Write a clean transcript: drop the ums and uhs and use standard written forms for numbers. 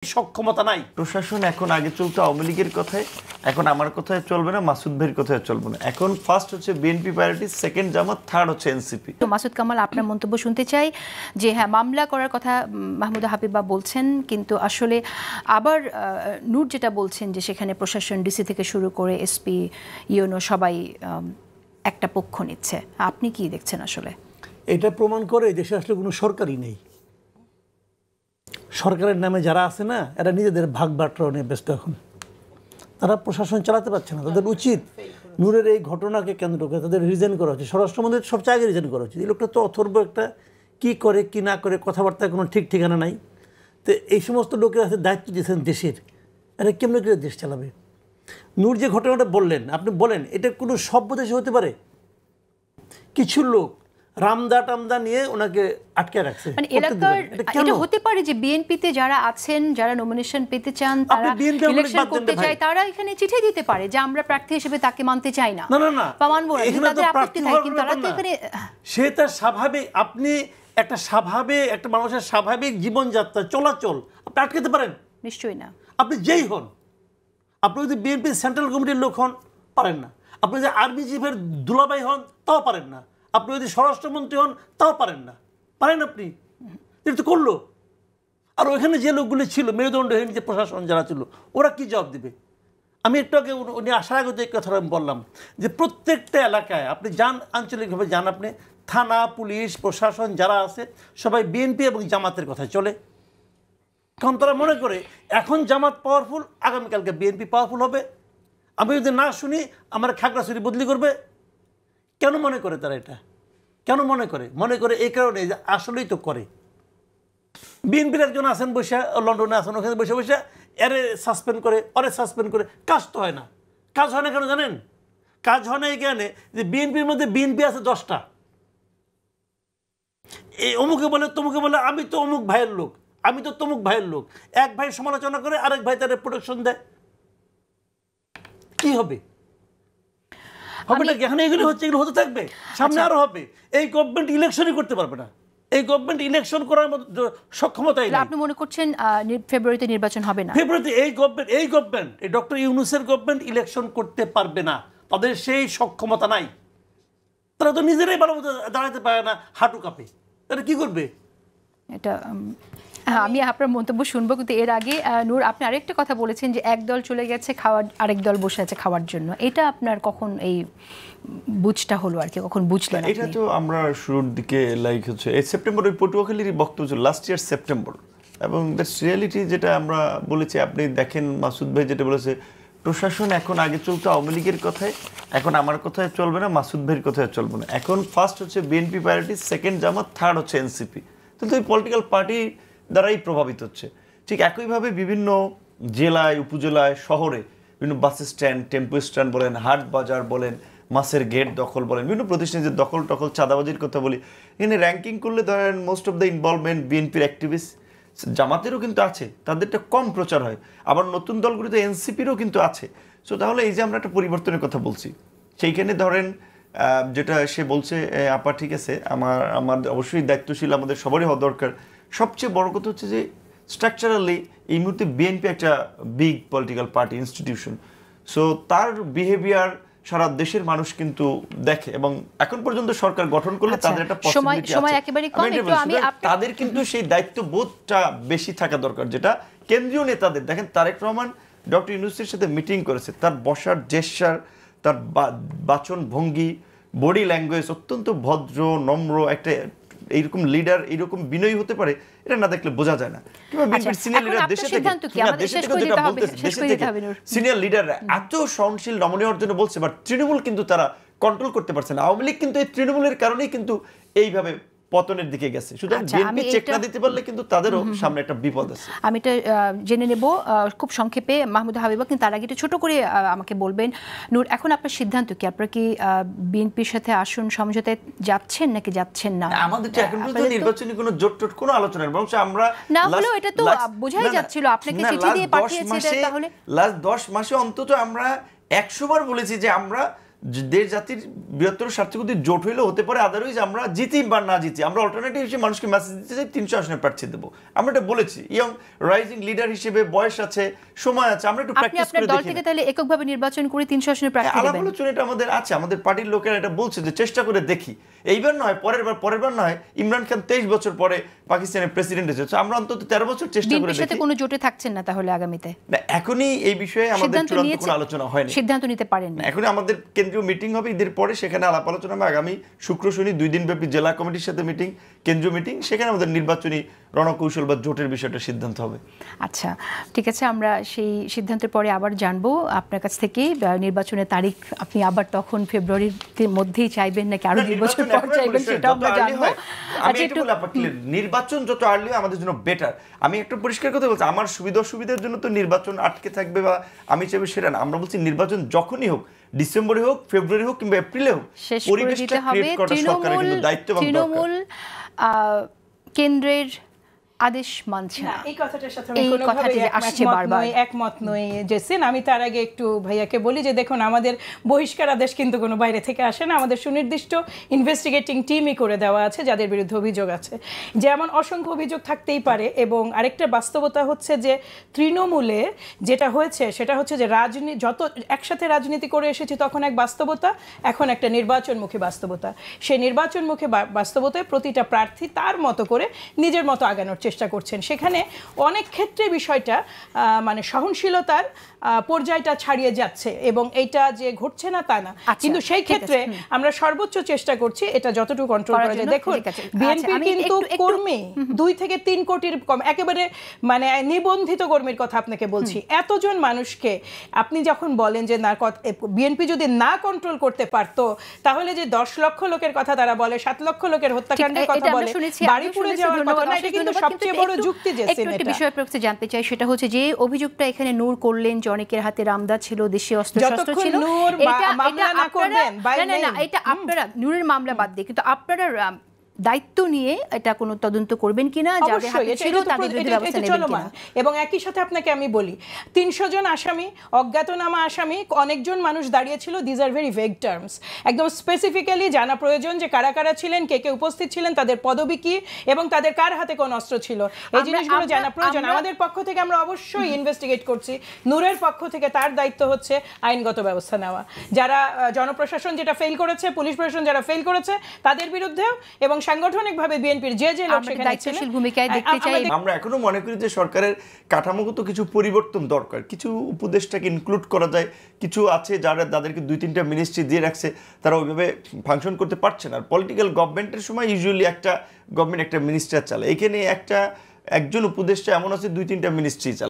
সক্ষমতা নাই। প্রশাসন এখন আগে চলতো আওয়ামী লীগের কথায়, এখন আমার কথায় চলবে না, মাসুদ ভাইয়ের কথায় চলবে না। এখন ফার্স্ট হচ্ছে বিএনপি প্রায়োরিটি, সেকেন্ড জামাত, থার্ড হচ্ছে এনসিপি। তো মাসুদ কামাল, আপনার মন্তব্য শুনতে চাই যে হ্যাঁ, মামলা করার কথা মাহমুদা হাবিবা বলছেন, কিন্তু আসলে আবার নূর যেটা বলছেন যে সেখানে প্রশাসন ডিসি থেকে শুরু করে এসপি ইউনো সবাই একটা পক্ষ নিচ্ছে। আপনি কি দেখছেন? আসলে এটা প্রমাণ করে দেশে আসলে কোনো সরকারই নেই। সরকারের নামে যারা আছে না, এরা নিজেদের ভাগ বাটরা নিয়ে ব্যস্ত। এখন তারা প্রশাসন চালাতে পারছে না। তাদের উচিত নূরের এই ঘটনাকে কেন্দ্র করে তাদের রিজাইন করা উচিত। স্বরাষ্ট্রমন্ত্রীর সবচেয়ে আগে রিজাইন করা উচিত। এই লোকটা তো অথর্ব একটা, কি করে কি না করে, কথাবার্তার কোনো ঠিক ঠিকানা নাই। তো এই সমস্ত লোকের হাতে দায়িত্ব দিয়েছেন দেশের, এরা কেমন করে দেশ চালাবে? নূর যে ঘটনাটা বললেন, আপনি বলেন এটা কোনো সভ্য দেশে হতে পারে? কিছু লোক রামদা টামদা নিয়ে ওনাকে আটকে রাখছে। মানে এলাকার এটা হতে পারে যে বিএনপিতে যারা আছেন, যারা নমিনেশন পেতে চান, তারা ইলেকশন করতে চায়, তারা এখানে চিঠি দিতে পারে যে আমরা প্রার্থী হিসেবে তাকে মানতে চাই না, মানবো না, তাদের আপত্তি থাকে। কিন্তু তারা তো এখানে সে তার স্বাভাবিক, আপনি একটা স্বাভাবিক একটা মানুষের স্বাভাবিক জীবনযাত্রা চলাচল আপনি আটকাতে পারেন? নিশ্চয়ই না। আপনি যেই হন, আপনি যদি বিএনপির সেন্ট্রাল কমিটির লোক হন, পারেন না। আপনি যদি আর্মি চিফের দুলাভাই হন, তাও পারেন না। আপনি যদি স্বরাষ্ট্রমন্ত্রী হন, তাও পারেন না। পারেন আপনি? এটা তো করলো। আর ওইখানে যে লোকগুলি ছিল, মেরুদণ্ডহীন যে প্রশাসন যারা ছিল, ওরা কি জবাব দেবে? আমি একটু আগে উনি আসার আগে যে কথাটা আমি বললাম যে প্রত্যেকটা এলাকায় আপনি যান, আঞ্চলিকভাবে যান, আপনি থানা, পুলিশ, প্রশাসন যারা আছে সবাই বিএনপি এবং জামাতের কথায় চলে। কারণ তারা মনে করে এখন জামাত পাওয়ারফুল, আগামীকালকে বিএনপি পাওয়ারফুল হবে। আমি যদি না শুনি আমার খাগড়াছড়ি বদলি করবে। কেন মনে করে তারা এটা? কেন মনে করে? মনে করে এই কারণে যে আসলেই তো করে। বিএনপির একজন আছেন বসে, লন্ডনে আছেন, ওখানে বসে বসে এরে সাসপেন্ড করে, ওরে সাসপেন্ড করে। কাজ তো হয় না। কাজ হয় না কেন জানেন? কাজ হয় না এই কারণে যে বিএনপির মধ্যে বিএনপি আছে 10টা। এই অমুকে বলে তমুকে বলে আমি তো অমুক ভাইয়ের লোক, আমি তো তমুক ভাইয়ের লোক। এক ভাই সমালোচনা করে আরেক ভাই তার প্রোটেকশন দেয়। কি হবে? হবে না? এখানে এগুলো হচ্ছে, এগুলো হতে থাকবে, সামনে আরো হবে। এই গভর্নমেন্ট ইলেকশনই করতে পারবে না। এই গভর্নমেন্ট ইলেকশন করার মতো সক্ষমতাই নেই। আপনি মনে করছেন ফেব্রুয়ারিতে নির্বাচন হবে না? ফেব্রুয়ারিতে এই গভর্নমেন্ট এই ডক্টর ইউনূসের গভর্নমেন্ট ইলেকশন করতে পারবে না। তাদের সেই সক্ষমতা নাই। তারা তো নিজেরাই ভালো মতো দাঁড়াতে পারে না, হাঁটু কাঁপে। এটা কি করবে? এটা আমি আপনার মন্তব্য শুনবো, কিন্তু এর আগে নূর, আপনি আরেকটা কথা বলেছেন যে এক দল চলে গেছে খাওয়ার, আরেক দল বসে আছে খাওয়ার জন্য। এটা আপনার কখন এই বুঝটা হলো আর কি, কখন বুঝলেন? এটা তো আমরা শুরুর দিকে লাইক হচ্ছে এই সেপ্টেম্বর, ওই পটুয়াখালীর বক্তব্য ছিল লাস্ট ইয়ার সেপ্টেম্বর, এবং দ্যাটস রিয়ালিটি যেটা আমরা বলেছি। আপনি দেখেন মাসুদ ভাই যেটা বলেছে, প্রশাসন এখন আগে চলতো আওয়ামী লীগের কথায়, এখন আমার কথায় চলবে না, মাসুদ ভাইয়ের কথায় চলবে না। এখন ফার্স্ট হচ্ছে বিএনপি প্রায়োরিটি, সেকেন্ড জামাত, থার্ড হচ্ছে এনসিপি। কিন্তু এই পলিটিক্যাল পার্টি দ্বারাই প্রভাবিত হচ্ছে। ঠিক একইভাবে বিভিন্ন জেলায়, উপজেলায়, শহরে বিভিন্ন বাস স্ট্যান্ড, টেম্পো স্ট্যান্ড বলেন, হাট বাজার বলেন, মাছের গেট দখল বলেন, বিভিন্ন প্রতিষ্ঠানে যে দখল টখল, চাঁদাবাজির কথা বলি, এখানে র্যাঙ্কিং করলে ধরেন মোস্ট অফ দ্য ইনভলভমেন্ট বিএনপির অ্যাক্টিভিস্ট। জামাতেরও কিন্তু আছে, তাদেরটা কম প্রচার হয়। আবার নতুন দলগুলিতে এনসিপিরও কিন্তু আছে। সো তাহলে এই যে আমরা একটা পরিবর্তনের কথা বলছি, সেইখানে ধরেন যেটা সে বলছে আপা, ঠিক আছে, আমার অবশ্যই দায়িত্বশীল আমাদের সবারই হওয়া দরকার। সবচেয়ে বড় কথা হচ্ছে যে স্ট্রাকচারালি এই মুহূর্তে বিএনপি একটা big political party institution. So তার বিহেভিয়ার সারা দেশের মানুষ কিন্তু দেখে, এবং এখন পর্যন্ত সরকার গঠন করলে তাদের একটা পসিবিলিটি আছে। তাদের কিন্তু সেই দায়িত্ববোধটা বেশি থাকা দরকার, যেটা কেন্দ্রীয় নেতাদের। দেখেন তারেক রহমান ডক্টর ইউনূসের সাথে মিটিং করেছে, তার বসার জেস্চার, তার বাচন ভঙ্গি, বডি ল্যাঙ্গুয়েজ অত্যন্ত ভদ্র, নম্র। একটা এইরকম লিডার এইরকম বিনয়ী হতে পারে, এটা না দেখলে বোঝা যায় না। কিংবা বিএনপির সিনিয়র লিডার দেশে থেকে সিনিয়র লিডাররা এত সহনশীল নমনীয় অর্জন বলছে, বাট তৃণমূল কিন্তু তারা কন্ট্রোল করতে পারছে না। আওয়ামী লীগ কিন্তু এই তৃণমূলের কারণেই কিন্তু এইভাবে পতনের দিকে গেছে। সুতরাং বিএনপি চেক না দিতে পারলে কিন্তু তাদেরও সামনে একটা বিপদ আছে। আমি এটা জেনে নেব খুব সংক্ষেপে মাহমুদা হাবিবা, কিন্তু তার আগে একটু ছোট করে আমাকে বলবেন নূর, এখন আপনার সিদ্ধান্ত কি? আপনারা কি বিএনপির সাথে আসন সমঝোতায় যাচ্ছেন নাকি যাচ্ছেন না? আমাদের তো এখন পর্যন্ত নির্বাচনী কোনো জোট টোট কোনো আলোচনা নেই, বরং আমরা না হলেও এটা তো বোঝাই যাচ্ছিল আপনাকে চিঠি দিয়ে পাঠিয়েছে। তাহলে লাস্ট 10 মাসে অন্তত আমরা 100 বার বলেছি যে আমরা দেশ জাতির বৃহত্তর স্বার্থকদের জোট হইলে হতে পারে, আদারওয়াইজ আমরা জিতি বা না জিতি আমরা অল্টারনেটিভ হিসেবে মানুষকে মেসেজ দিতে চাই 300 আসনের প্রার্থী দেবো। আমরা এটা বলেছি, ইয়ং রাইজিং লিডার হিসেবে বয়স আছে, সময় আছে, আমরা একটু আপনি প্র্যাকটিস আপনার করে দল দেখি। থেকে তাহলে এককভাবে নির্বাচন করে 300 আসনের প্রার্থী আলাপ দেবেন? আলোচনা এটা আমাদের আছে, আমাদের পার্টির লোকেরা এটা বলছে যে চেষ্টা করে দেখি, এইবার নয় পরের বার নয়। ইমরান খান 23 বছর পরে পাকিস্তানের প্রেসিডেন্ট হয়েছে, আমরা অন্তত 13 বছর চেষ্টা করে বিএনপির সাথে দেখি। কোনো জোটে থাকছেন না তাহলে আগামীতে? না, এখনই এই বিষয়ে আমাদের চূড়ান্ত কোনো আলোচনা হয়নি, সিদ্ধান্ত নিতে পারেননি। এখন আমাদের কেন্দ্রীয় মিটিং হবে ঈদের পরে, সেখানে আলাপ আলোচনা হবে। আগামী শুক্র শনি 2 দিন ব্যাপী জেলা কমিটির সাথে মিটিং, কেন্দ্রীয় মিটিং, সেখানে আমাদের নির্বাচনী রণকৌশল বা জোটের বিষয়টা সিদ্ধান্ত হবে। আচ্ছা, ঠিক আছে, আমরা সেই সিদ্ধান্তের পরে আবার জানবো আপনার কাছ থেকে। নির্বাচনের তারিখ আপনি আবার তখন ফেব্রুয়ারির মধ্যেই চাইবেন নাকি আরো 2 বছর পর চাইবেন, সেটা আমরা জানবো। আমি একটু বলি আপনাকে, নির্বাচন যত আর্লি হয় আমাদের জন্য বেটার। আমি একটা পরিষ্কার কথা বলছি, আমার সুবিধার জন্য তো নির্বাচন আটকে থাকবে বা আমি চাইবো সেটা না। আমরা বলছি নির্বাচন যখনই হোক, ডিসেম্বরে হোক, ফেব্রুয়ারি হোক কিংবা এপ্রিলে হোক, পরিবেশটা ক্রিয়েট করা সরকারের কিন্তু দায়িত্ব এবং দরকার। তৃণমূল কেন্দ্রের আদেশ মানছে না, এই কথাটার সাথে এই কথাটি যে আসছে বারবার। একমত নই জেসিন। আমি তার আগে একটু ভাইয়াকে বলি যে দেখুন, আমাদের বহিষ্কার আদেশ কিন্তু কোনো বাইরে থেকে আসে না, আমাদের সুনির্দিষ্ট ইনভেস্টিগেটিং টিমই করে দেওয়া আছে যাদের বিরুদ্ধে অভিযোগ আছে। যেমন অসংখ্য অভিযোগ থাকতেই পারে, এবং আরেকটা বাস্তবতা হচ্ছে যে তৃণমূলে যেটা হয়েছে সেটা হচ্ছে যে যত একসাথে রাজনীতি করে এসেছি তখন এক বাস্তবতা, এখন একটা নির্বাচনমুখী বাস্তবতা। সেই নির্বাচনমুখী বাস্তবতায় প্রতিটা প্রার্থী তার মতো করে নিজের মতো আগানোর চেষ্টা করছেন। সেখানে অনেক ক্ষেত্রে বিষয়টা মানে সহনশীলতার পর্যায়টা ছাড়িয়ে যাচ্ছে, এবং এইটা যে ঘটছে না তা না, কিন্তু সেই ক্ষেত্রে আমরা সর্বোচ্চ চেষ্টা করছি এটা যতটুকু কন্ট্রোল করা যায়। দেখুন, বিএনপি কিন্তু কর্মী 2 থেকে 3 কোটির কম, একেবারে মানে নিবন্ধিত কর্মীর কথা আপনাকে বলছি। এতজন মানুষকে আপনি যখন বলেন যে না, বিএনপি যদি না কন্ট্রোল করতে পারতো তাহলে যে 10 লক্ষ লোকের কথা তারা বলে, 7 লক্ষ লোকের হত্যাকাণ্ডের কথা বলে, বাড়ি পুড়ে যাওয়ার কথা না, এটা কিন্তু সবচেয়ে বড় যুক্তি। যে একটা বিষয় প্রশ্ন জানতে চাই, সেটা হচ্ছে যে অভিযোগটা এখানে নূর করলেন যে অনেকের হাতে রামদা ছিল, দেশীয় অস্ত্রশস্ত্র ছিল, এটা আপনারা নূরের মামলা বাদ দিয়ে কিন্তু আপনারা দায়িত্ব নিয়ে এটা কোনো তদন্ত করবেন কিনা, যাদের হাতে ছিল তাদের বিরুদ্ধে ব্যবস্থা নেবেন কিনা? এবং একই সাথে আপনাকে আমি বলি, 300 জন আসামি, অজ্ঞাতনামা আসামি, অনেকজন মানুষ দাঁড়িয়েছিল। These are very vague terms, একদম স্পেসিফিক্যালি জানা প্রয়োজন যে কারা কারা ছিলেন, কে কে উপস্থিত ছিলেন, তাদের পদবি কি এবং তাদের কার হাতে কোন অস্ত্র ছিল, এই জিনিসগুলো জানা প্রয়োজন। আমাদের পক্ষ থেকে আমরা অবশ্যই ইনভেস্টিগেট করছি, নূরের পক্ষ থেকে তার দায়িত্ব হচ্ছে আইনগত ব্যবস্থা নেওয়া। যারা জনপ্রশাসন যেটা ফেল করেছে, পুলিশ প্রশাসন যারা ফেল করেছে তাদের বিরুদ্ধেও, এবং সাংগঠনিকভাবে বিএনপির যে লোক সেখানে দায়িত্বশীল ভূমিকায় দেখতে চাই। আমরা এখনো মনে করি যে সরকারের কাঠামোগত কিছু পরিবর্তন দরকার, কিছু উপদেষ্টাকে ইনক্লুড করা যায়। কিছু আছে যাদেরকে 2-3টা মিনিস্ট্রি দিয়ে রাখছে, তারা ওইভাবে ফাংশন করতে পারছে না। আর পলিটিক্যাল গভর্নমেন্টের সময় ইউজুয়ালি একটা গভর্নমেন্ট একটা মিনিস্টার চালায়, এখানে একজন উপদেষ্টা এমন আছে 2-3টা মিনিস্ট্রি চালায়।